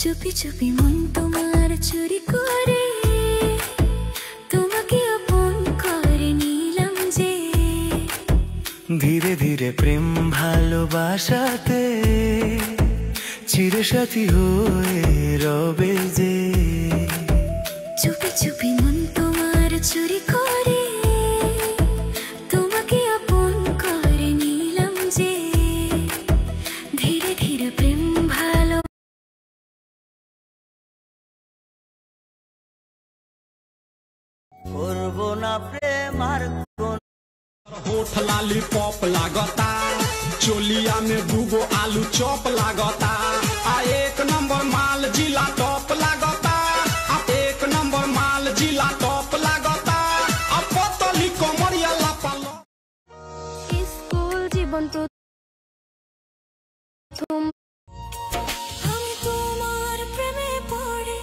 চুপি চুপি মন তোমার চুরি করে তোমাকে আপন করে নিলাম যে। ধীরে ধীরে প্রেম ভালোবাসাতে চিরসাথী হয়ে রবে যে। চুপি চুপি মন তোমার চুরি করে তোমাকে আপন করে নিলাম যে। ধীরে ধীরে প্রেম ভালো করবো না প্রেম আর होठ लाली पॉप लागता चोलिया में दूगो आलू चॉप लागता आ एक नंबर माल जिला टॉप लागता आ एक नंबर माल जिला टॉप लागता आ पतली कमरिया लापालो। स्कूल जीवन तो तुम আমি তোমার প্রেমে পড়ে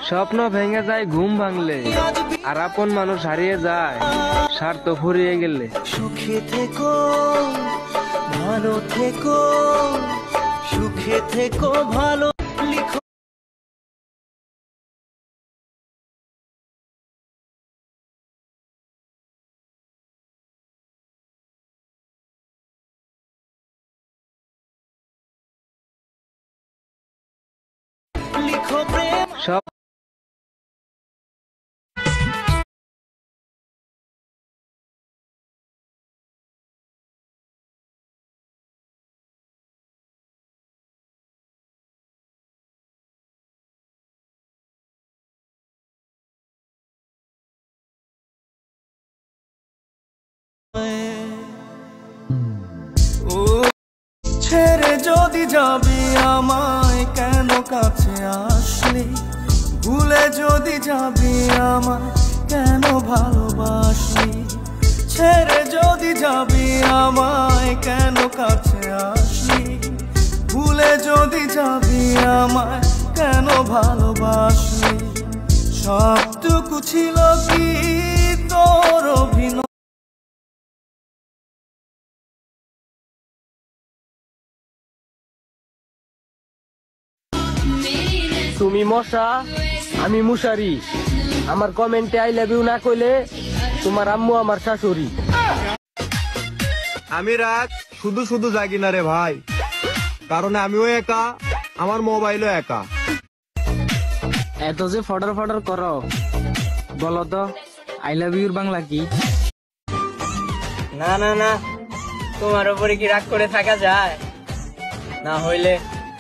স্বপ্ন ভেঙে যায় ঘুম ভাঙলে, আর আপন মানুষ হারিয়ে যায় স্বার্থ ফুরিয়ে গেলে। সুখে থেকো ভালো থেকো, সুখে থেকো ভালো লিখো। লিখো প্রেম সব ছেড়ে যদি যাবি আমায় কেন কাছে আসলি, ভুলে যদি যাবি আমায় কেন ভালোবাসলি। ছেড়ে যদি যাবি আমায় কেন কাছে আসলি, ভুলে যদি যাবি আমায় কেন ভালোবাসলি। সবটুকু ছিল কি তোর অভিনয়। তুমি মশা আমি মুশারি, আমার কমেন্টে আই লাভ ইউ না কইলে তোমার আম্মু আমার শাশুড়ি। আমি রাত শুধু শুধু জাগি না রে ভাই, কারণ আমিও একা, আমার মোবাইলও একা। এত যে ফডর ফডর করো, বলো তো আই লাভ ইউর বাংলা কি? না না না, তোমার উপরে কি রাগ করে থাকা যায়? না হইলে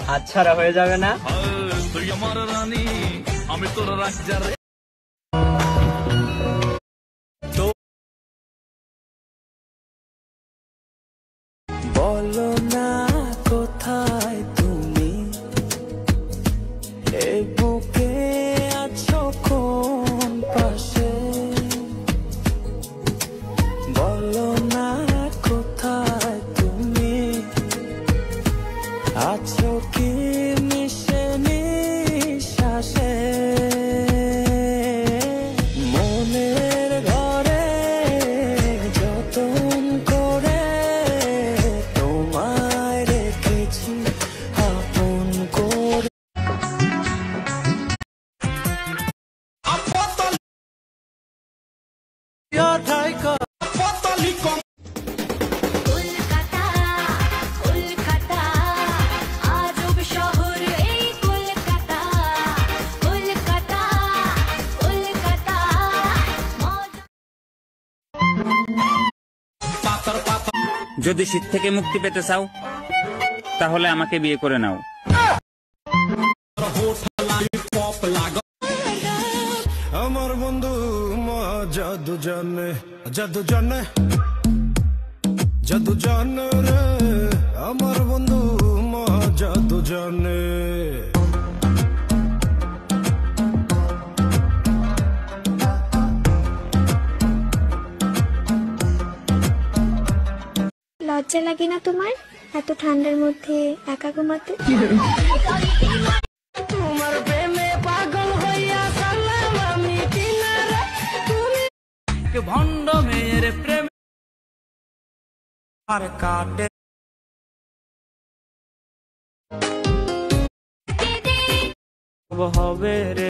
হাতছাড়া হয়ে যাবে না। তুই আমার রানী, আমি তোর রাজ্জার। বলো না কোথায় তুমি, এই বুকে আছো কোন পাশে। বলো না কোথায় তুমি, আছো কি মিশে নিঃশ্বাসে। মনের ঘরে যতন করে তোমায় রেখেছি আপন করে। पतली कम কলকাতা কলকাতা আজব শহর এই কলকাতা। কলকাতা কলকাতা যদি শীত থেকে মুক্তি পেতে চাও তাহলে আমাকে বিয়ে করে নাও। জাদু জানে জাদু জানে জাদু জানে রে আমার বন্ধু মহা জাদু জানে লজ্জা লাগে না তোমার এত ঠান্ডার মধ্যে একা ঘুমাতে? তোমার প্রেমে পাগল হইয়া সালাম আমি কিনারে তুমি ভণ্ড মেয়ের প্রেম আর কাটে হবে রে